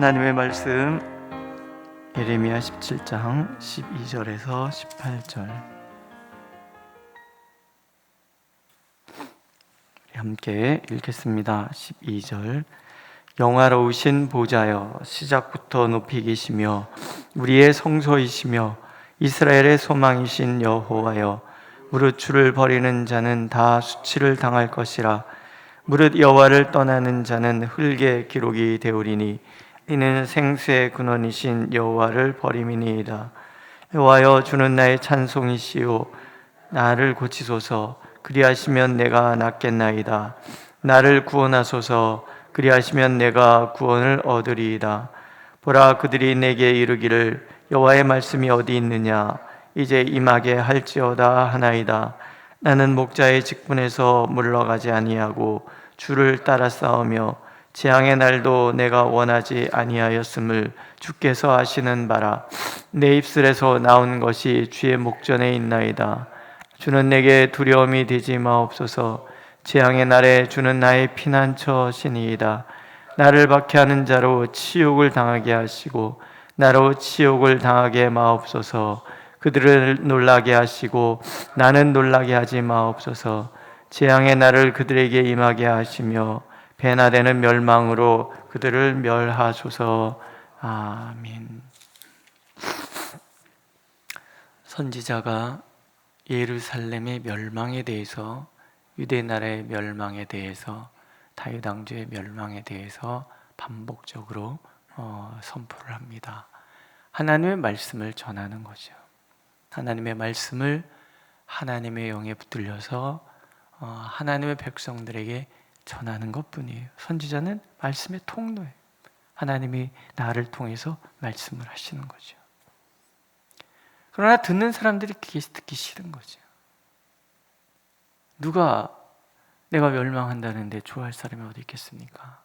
하나님의 말씀 예레미야 17장 12절에서 18절 함께 읽겠습니다. 12절 영화로우신 보좌여 시작부터 높이 계시며 우리의 성소이시며 이스라엘의 소망이신 여호와여 무릇 주를 버리는 자는 다 수치를 당할 것이라 무릇 여호와를 떠나는 자는 흙의 기록이 되오리니 이는 생수의 근원이신 여호와를 버림이니이다. 여호와여 주는 나의 찬송이시오 나를 고치소서 그리하시면 내가 낫겠나이다. 나를 구원하소서 그리하시면 내가 구원을 얻으리이다. 보라 그들이 내게 이르기를 여호와의 말씀이 어디 있느냐 이제 임하게 할지어다 하나이다. 나는 목자의 직분에서 물러가지 아니하고 주를 따라 싸우며 재앙의 날도 내가 원하지 아니하였음을 주께서 아시는 바라. 내 입술에서 나온 것이 주의 목전에 있나이다. 주는 내게 두려움이 되지 마옵소서. 재앙의 날에 주는 나의 피난처시니이다. 나를 박해하는 자로 치욕을 당하게 하시고 나로 치욕을 당하게 마옵소서. 그들을 놀라게 하시고 나는 놀라게 하지 마옵소서. 재앙의 날을 그들에게 임하게 하시며 배나 되는 멸망으로 그들을 멸하소서. 아멘. 선지자가 예루살렘의 멸망에 대해서, 유대 나라의 멸망에 대해서, 다윗 왕조의 멸망에 대해서 반복적으로 선포를 합니다. 하나님의 말씀을 전하는 거죠. 하나님의 말씀을 하나님의 영에 붙들려서 하나님의 백성들에게 전하는 것뿐이에요. 선지자는 말씀의 통로예요. 하나님이 나를 통해서 말씀을 하시는 거죠. 그러나 듣는 사람들이 그게 듣기 싫은 거죠. 누가 내가 멸망한다는데 좋아할 사람이 어디 있겠습니까?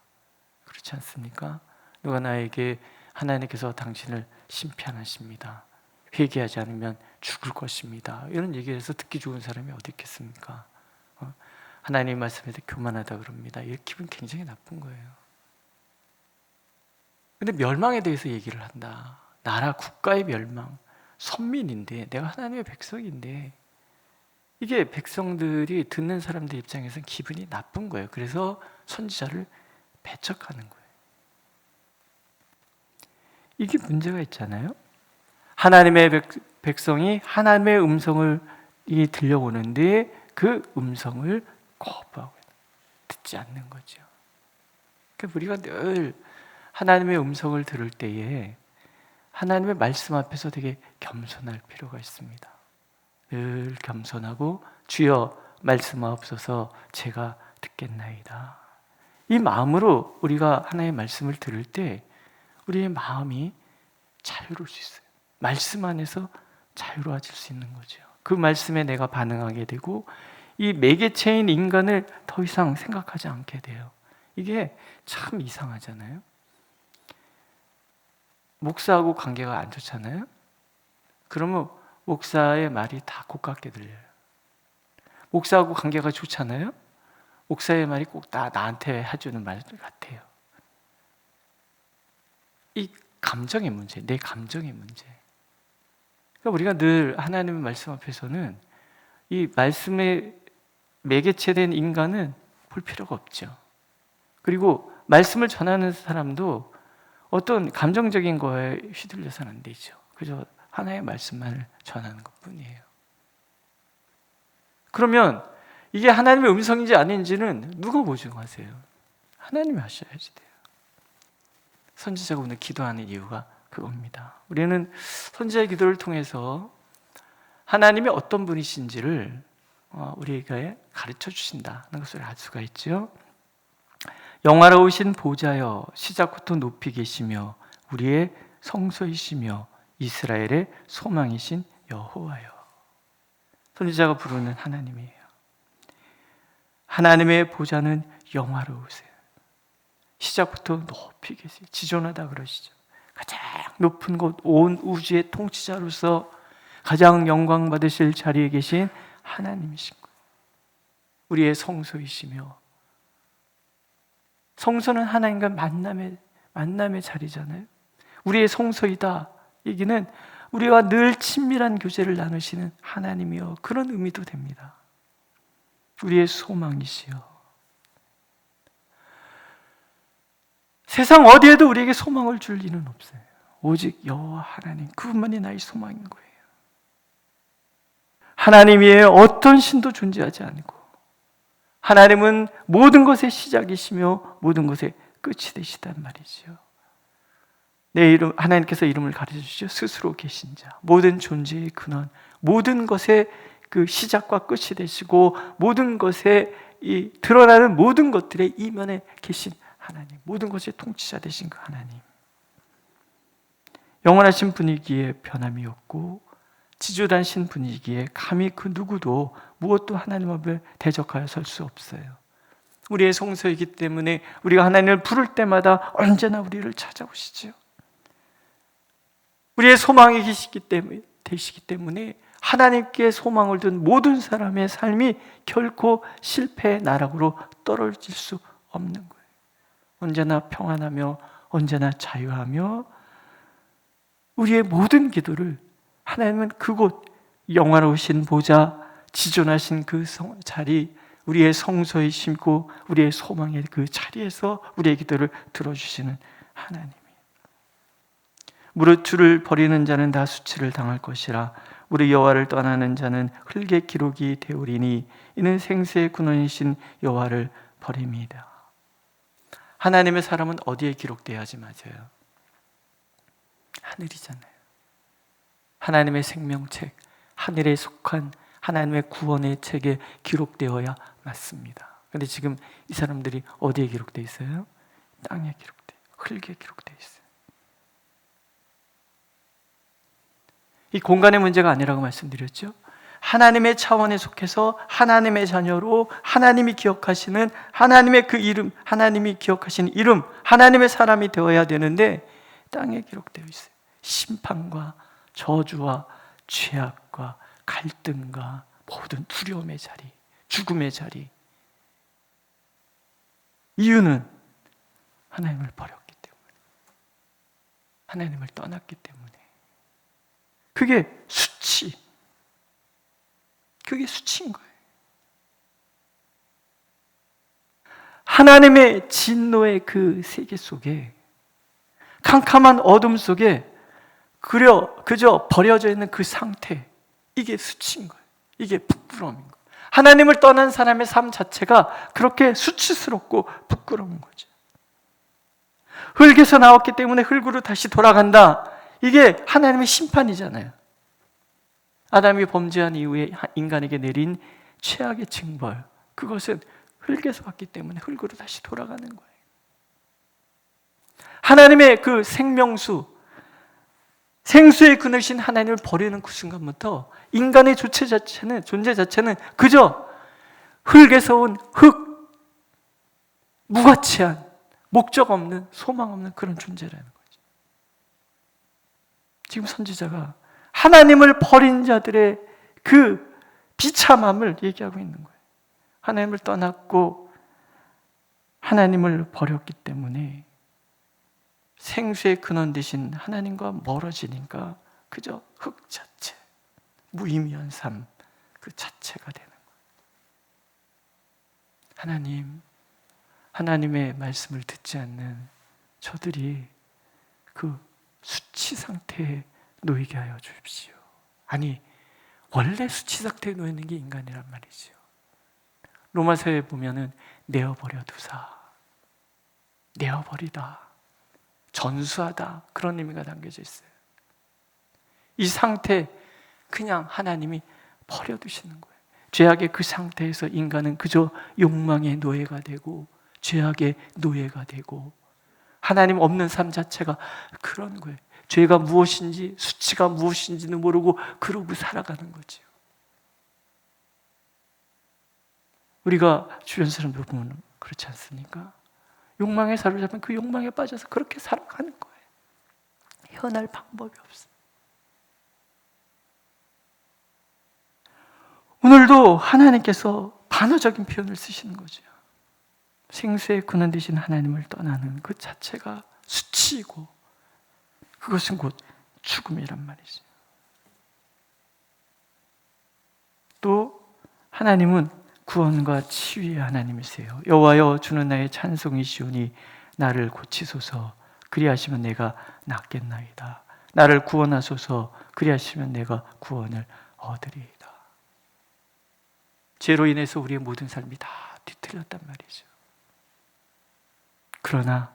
그렇지 않습니까? 누가 나에게 하나님께서 당신을 심판하십니다. 회개하지 않으면 죽을 것입니다. 이런 얘기를 해서 듣기 좋은 사람이 어디 있겠습니까? 하나님 말씀에 대해 교만하다 그럽니다. 이 기분 굉장히 나쁜 거예요. 근데 멸망에 대해서 얘기를 한다. 나라 국가의 멸망, 선민인데 내가 하나님의 백성인데 이게 백성들이 듣는 사람들 입장에서는 기분이 나쁜 거예요. 그래서 선지자를 배척하는 거예요. 이게 문제가 있잖아요. 하나님의 백성이 하나님의 음성을 들려오는데 그 음성을 거부하고 듣지 않는 거죠. 그러니까 우리가 늘 하나님의 음성을 들을 때에 하나님의 말씀 앞에서 되게 겸손할 필요가 있습니다. 늘 겸손하고 주여 말씀하옵소서 제가 듣겠나이다. 이 마음으로 우리가 하나님의 말씀을 들을 때 우리의 마음이 자유로울 수 있어요. 말씀 안에서 자유로워질 수 있는 거죠. 그 말씀에 내가 반응하게 되고 이 매개체인 인간을 더 이상 생각하지 않게 돼요. 이게 참 이상하잖아요. 목사하고 관계가 안 좋잖아요. 그러면 목사의 말이 다 고깝게 들려요. 목사하고 관계가 좋잖아요. 목사의 말이 꼭 다 나한테 해주는 말 같아요. 이 감정의 문제, 내 감정의 문제. 그러니까 우리가 늘 하나님의 말씀 앞에서는 이 말씀에 매개체된 인간은 볼 필요가 없죠. 그리고 말씀을 전하는 사람도 어떤 감정적인 거에 휘둘려서는 안 되죠. 그저 하나의 말씀만을 전하는 것뿐이에요. 그러면 이게 하나님의 음성인지 아닌지는 누가 보증하세요? 하나님이 하셔야지 돼요. 선지자가 오늘 기도하는 이유가 그겁니다. 우리는 선지자의 기도를 통해서 하나님이 어떤 분이신지를 우리에게 가르쳐 주신다는 것을 알 수가 있죠. 영화로우신 보좌여 시작부터 높이 계시며 우리의 성소이시며 이스라엘의 소망이신 여호와여. 선지자가 부르는 하나님이에요. 하나님의 보좌는 영화로우세요. 시작부터 높이 계세요. 지존하다 그러시죠. 가장 높은 곳, 온 우주의 통치자로서 가장 영광 받으실 자리에 계신 하나님이신 거예요. 우리의 성소이시며, 성소는 하나님과 만남의 만남의 자리잖아요. 우리의 성소이다 얘기는 우리와 늘 친밀한 교제를 나누시는 하나님이요, 그런 의미도 됩니다. 우리의 소망이시여. 세상 어디에도 우리에게 소망을 줄 일은 없어요. 오직 여호와 하나님, 그분만이 나의 소망인 거예요. 하나님 외에 어떤 신도 존재하지 않고, 하나님은 모든 것의 시작이시며 모든 것의 끝이 되시단 말이죠. 내 이름, 하나님께서 이름을 가르쳐 주시죠. 스스로 계신 자, 모든 존재의 근원, 모든 것의 그 시작과 끝이 되시고 모든 것에 이 드러나는 모든 것들의 이면에 계신 하나님, 모든 것의 통치자 되신 그 하나님. 영원하신 분위기에 변함이 없고 지존하신 분위기에 감히 그 누구도 무엇도 하나님 앞에 대적하여 설 수 없어요. 우리의 성소이기 때문에 우리가 하나님을 부를 때마다 언제나 우리를 찾아오시죠. 우리의 소망이 되시기 때문에 하나님께 소망을 둔 모든 사람의 삶이 결코 실패의 나락으로 떨어질 수 없는 거예요. 언제나 평안하며 언제나 자유하며 우리의 모든 기도를 하나님은 그곳 영화로우신 보좌, 지존하신 그 자리, 우리의 성소에 심고 우리의 소망의 그 자리에서 우리의 기도를 들어주시는 하나님이. 무릇 주를 버리는 자는 다 수치를 당할 것이라. 우리 여호와를 떠나는 자는 흙의 기록이 되오리니 이는 생수의 근원이신 여호와를 버립니다. 하나님의 사람은 어디에 기록되어야 하지 마세요. 하늘이잖아요. 하나님의 생명책, 하늘에 속한 하나님의 구원의 책에 기록되어야 맞습니다. 그런데 지금 이 사람들이 어디에 기록되어 있어요? 땅에 기록되어, 흙에 기록되어 있어요. 이 공간의 문제가 아니라고 말씀드렸죠. 하나님의 차원에 속해서 하나님의 자녀로 하나님이 기억하시는 하나님의 그 이름, 하나님이 기억하시는 이름, 하나님의 사람이 되어야 되는데 땅에 기록되어 있어요. 심판과 저주와 죄악과 갈등과 모든 두려움의 자리, 죽음의 자리. 이유는 하나님을 버렸기 때문에, 하나님을 떠났기 때문에. 그게 수치, 그게 수치인 거예요. 하나님의 진노의 그 세계 속에, 캄캄한 어둠 속에 그저 버려져 있는 그 상태, 이게 수치인 거예요. 이게 부끄러움인 거예요. 하나님을 떠난 사람의 삶 자체가 그렇게 수치스럽고 부끄러운 거죠. 흙에서 나왔기 때문에 흙으로 다시 돌아간다. 이게 하나님의 심판이잖아요. 아담이 범죄한 이후에 인간에게 내린 최악의 징벌, 그것은 흙에서 왔기 때문에 흙으로 다시 돌아가는 거예요. 하나님의 그 생명수, 생수의 그늘신 하나님을 버리는 그 순간부터 인간의 존재 자체는 그저 흙에서 온 흙, 무가치한, 목적 없는, 소망 없는 그런 존재라는 거죠. 지금 선지자가 하나님을 버린 자들의 그 비참함을 얘기하고 있는 거예요. 하나님을 떠났고 하나님을 버렸기 때문에 생수의 근원 되신 하나님과 멀어지니까 그저 흙 자체, 무의미한 삶 그 자체가 되는 거예요. 하나님의 말씀을 듣지 않는 저들이 그 수치 상태에 놓이게 하여 주십시오. 아니, 원래 수치 상태에 놓이는 게 인간이란 말이죠. 로마서에 보면은 내어버려 두사, 내어버리다, 전수하다, 그런 의미가 담겨져 있어요. 이 상태 그냥 하나님이 버려두시는 거예요. 죄악의 그 상태에서 인간은 그저 욕망의 노예가 되고 죄악의 노예가 되고 하나님 없는 삶 자체가 그런 거예요. 죄가 무엇인지 수치가 무엇인지는 모르고 그러고 살아가는 거죠. 우리가 주변 사람들 보면 그렇지 않습니까? 욕망에 사로잡힌 그 욕망에 빠져서 그렇게 살아가는 거예요. 헤어날 방법이 없어요. 오늘도 하나님께서 반어적인 표현을 쓰시는 거죠. 생수의 근원 되신 하나님을 떠나는 그 자체가 수치이고 그것은 곧 죽음이란 말이죠. 또 하나님은 구원과 치유의 하나님이세요. 여호와여 주는 나의 찬송이시오니 나를 고치소서. 그리하시면 내가 낫겠나이다. 나를 구원하소서. 그리하시면 내가 구원을 얻으리이다. 죄로 인해서 우리의 모든 삶이 다 뒤틀렸단 말이죠. 그러나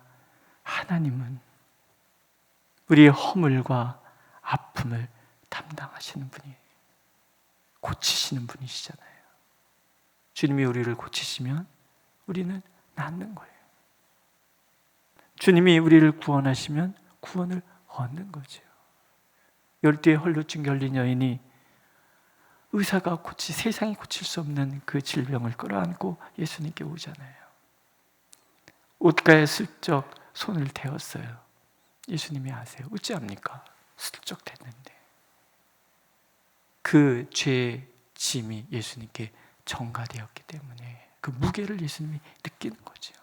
하나님은 우리의 허물과 아픔을 담당하시는 분이에요. 고치시는 분이시잖아요. 주님이 우리를 고치시면 우리는 낫는 거예요. 주님이 우리를 구원하시면 구원을 얻는 거죠. 열두의 헐루증 결린 여인이 의사가 세상이 고칠 수 없는 그 질병을 끌어안고 예수님께 오잖아요. 옷가에 슬쩍 손을 대었어요. 예수님이 아세요. 어찌합니까? 슬쩍 됐는데 그 죄의 짐이 예수님께 전가되었기 때문에 그 무게를 예수님이 느끼는 거죠.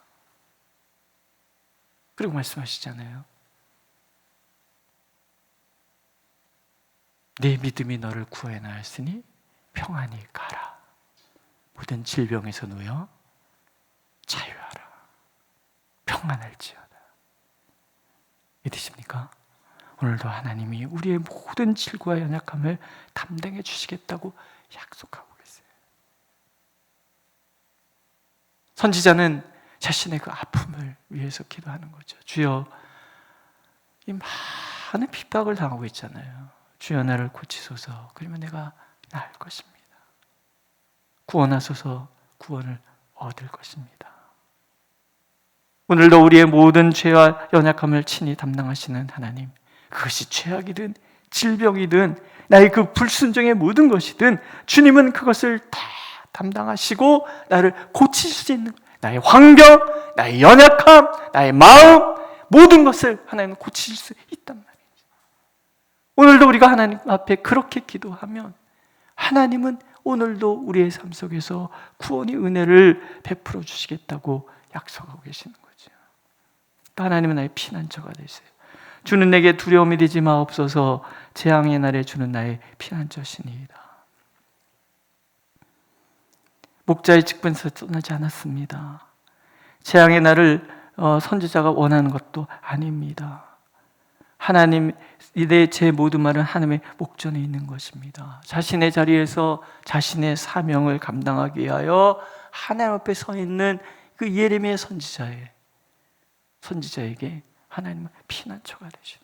그리고 말씀하시잖아요. 내 믿음이 너를 구해 나았으니 평안히 가라. 모든 질병에서 놓여 자유하라. 평안할지어다. 믿으십니까? 오늘도 하나님이 우리의 모든 질과 연약함을 담당해 주시겠다고 약속하고 계세요. 선지자는 자신의 그 아픔을 위해서 기도하는 거죠. 주여, 이 많은 핍박을 당하고 있잖아요. 주여 나를 고치소서. 그러면 내가 나을 것입니다. 구원하소서. 구원을 얻을 것입니다. 오늘도 우리의 모든 죄와 연약함을 친히 담당하시는 하나님, 그것이 죄악이든 질병이든 나의 그 불순종의 모든 것이든 주님은 그것을 다 담당하시고 나를 고칠 수 있는, 나의 환경, 나의 연약함, 나의 마음, 모든 것을 하나님은 고칠 수 있단 말이에요. 오늘도 우리가 하나님 앞에 그렇게 기도하면 하나님은 오늘도 우리의 삶 속에서 구원의 은혜를 베풀어 주시겠다고 약속하고 계시는 거죠. 또 하나님은 나의 피난처가 되세요. 주는 내게 두려움이 되지 마옵소서. 재앙의 날에 주는 나의 피난처시니이다. 목자의 직분에서 떠나지 않았습니다. 재앙의 날을 선지자가 원하는 것도 아닙니다. 하나님, 제 모든 말은 하나님의 목전에 있는 것입니다. 자신의 자리에서 자신의 사명을 감당하기 위하여 하나님 앞에 서 있는 그 예레미야 선지자에게 하나님은 피난처가 되시는,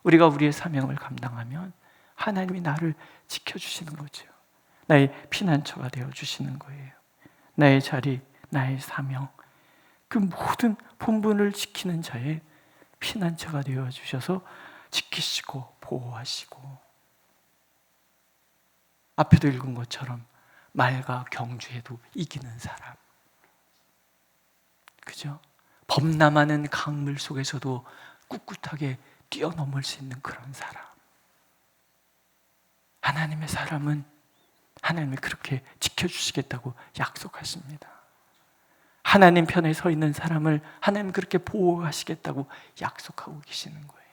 우리가 우리의 사명을 감당하면 하나님이 나를 지켜주시는 거죠. 나의 피난처가 되어주시는 거예요. 나의 자리, 나의 사명, 그 모든 본분을 지키는 자의 피난처가 되어주셔서 지키시고 보호하시고, 앞에도 읽은 것처럼 말과 경주에도 이기는 사람, 그죠? 범람하는 강물 속에서도 꿋꿋하게 뛰어넘을 수 있는 그런 사람. 하나님의 사람은 하나님이 그렇게 지켜주시겠다고 약속하십니다. 하나님 편에 서 있는 사람을 하나님 그렇게 보호하시겠다고 약속하고 계시는 거예요.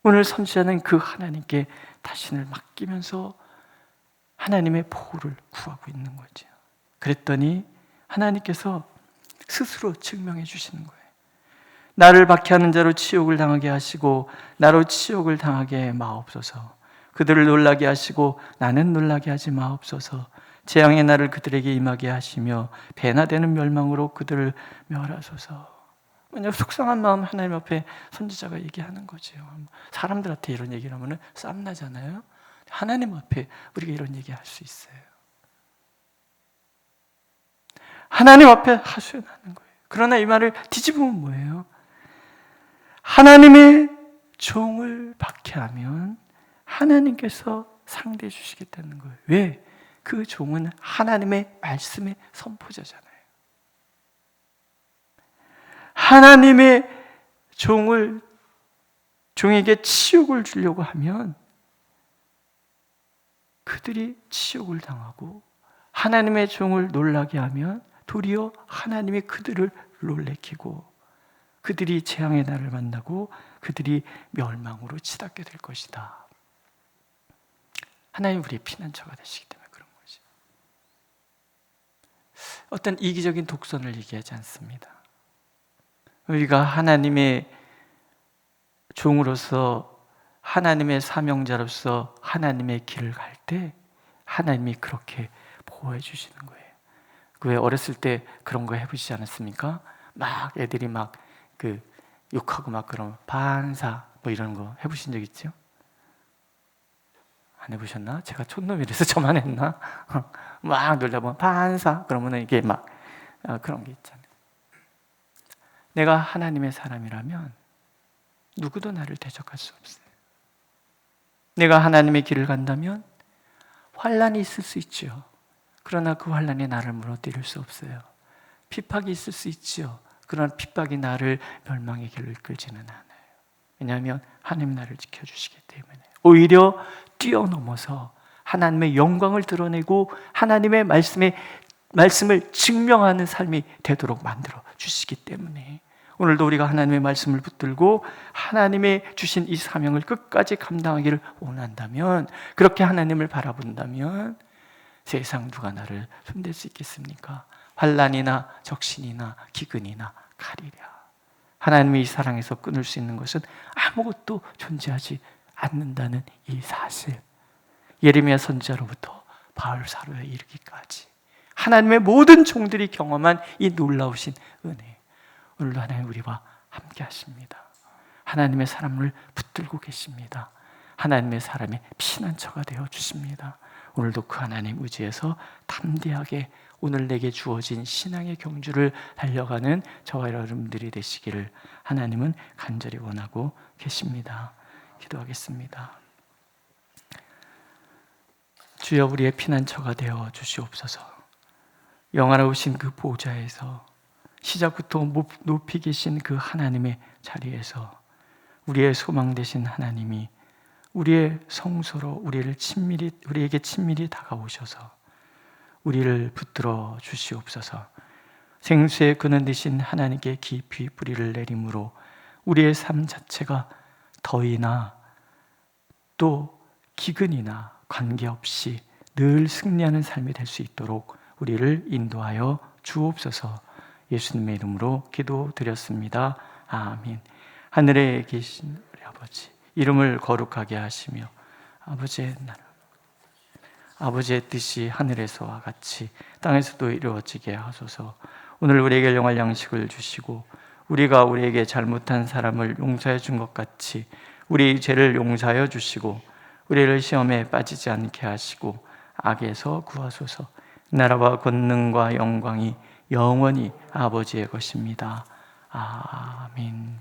오늘 선지자는 그 하나님께 자신을 맡기면서 하나님의 보호를 구하고 있는 거죠. 그랬더니 하나님께서 스스로 증명해 주시는 거예요. 나를 박해하는 자로 치욕을 당하게 하시고 나로 치욕을 당하게 마옵소서. 그들을 놀라게 하시고 나는 놀라게 하지 마옵소서. 재앙의 날을 그들에게 임하게 하시며 배나 되는 멸망으로 그들을 멸하소서. 그냥 속상한 마음 하나님 앞에 선지자가 얘기하는 거죠. 사람들한테 이런 얘기를 하면 싸움 나잖아요. 하나님 앞에 우리가 이런 얘기할 수 있어요. 하나님 앞에 하소연하는 거예요. 그러나 이 말을 뒤집으면 뭐예요? 하나님의 종을 박해하면 하나님께서 상대해 주시겠다는 거예요. 왜? 그 종은 하나님의 말씀의 선포자잖아요. 하나님의 종에게 치욕을 주려고 하면 그들이 치욕을 당하고, 하나님의 종을 놀라게 하면 도리어 하나님이 그들을 놀래키고, 그들이 재앙의 날을 만나고 그들이 멸망으로 치닫게 될 것이다. 하나님 우리의 피난처가 되시기 때문에 그런 거지. 어떤 이기적인 독선을 얘기하지 않습니다. 우리가 하나님의 종으로서, 하나님의 사명자로서 하나님의 길을 갈 때 하나님이 그렇게 보호해 주시는 거예요. 왜 어렸을 때 그런 거 해보시지 않았습니까? 막 애들이 막 욕하고 막 그런 반사 뭐 이런 거 해보신 적 있죠? 안 해보셨나? 제가 촌놈이라서 저만 했나? 막 놀다 보면 반사 그러면 이게 막 그런 게 있잖아요. 내가 하나님의 사람이라면 누구도 나를 대적할 수 없어요. 내가 하나님의 길을 간다면 환난이 있을 수 있죠. 그러나 그 환난이 나를 무너뜨릴 수 없어요. 핍박이 있을 수 있죠. 그러나 핍박이 나를 멸망의 길로 이끌지는 않아요. 왜냐하면 하나님 나를 지켜주시기 때문에. 오히려 뛰어넘어서 하나님의 영광을 드러내고 하나님의 말씀을 증명하는 삶이 되도록 만들어 주시기 때문에 오늘도 우리가 하나님의 말씀을 붙들고 하나님의 주신 이 사명을 끝까지 감당하기를 원한다면, 그렇게 하나님을 바라본다면 세상 누가 나를 손댈 수 있겠습니까? 환난이나 적신이나 기근이나 칼이랴. 하나님의 이 사랑에서 끊을 수 있는 것은 아무것도 존재하지 않는다는 이 사실. 예레미야 선지자로부터 바울 사로에 이르기까지 하나님의 모든 종들이 경험한 이 놀라우신 은혜, 오늘도 하나님 우리와 함께 하십니다. 하나님의 사람을 붙들고 계십니다. 하나님의 사람의 피난처가 되어 주십니다. 오늘도 그 하나님 의지에서 담대하게 오늘 내게 주어진 신앙의 경주를 달려가는 저와 여러분들이 되시기를 하나님은 간절히 원하고 계십니다. 기도하겠습니다. 주여, 우리의 피난처가 되어 주시옵소서. 영화로우신 그 보좌에서, 시작부터 높이 계신 그 하나님의 자리에서 우리의 소망 되신 하나님이 우리의 성소로 우리에게 친밀히 다가오셔서 우리를 붙들어 주시옵소서. 생수의 근원 되신 하나님께 깊이 뿌리를 내림으로 우리의 삶 자체가 더위나 또 기근이나 관계없이 늘 승리하는 삶이 될 수 있도록 우리를 인도하여 주옵소서. 예수님의 이름으로 기도드렸습니다. 아멘. 하늘에 계신 우리 아버지, 이름을 거룩하게 하시며 아버지의 나라, 아버지의 뜻이 하늘에서와 같이 땅에서도 이루어지게 하소서. 오늘 우리에게 영할 양식을 주시고 우리가 우리에게 잘못한 사람을 용서해 준 것 같이 우리 죄를 용서하여 주시고 우리를 시험에 빠지지 않게 하시고 악에서 구하소서. 나라와 권능과 영광이 영원히 아버지의 것입니다. 아멘.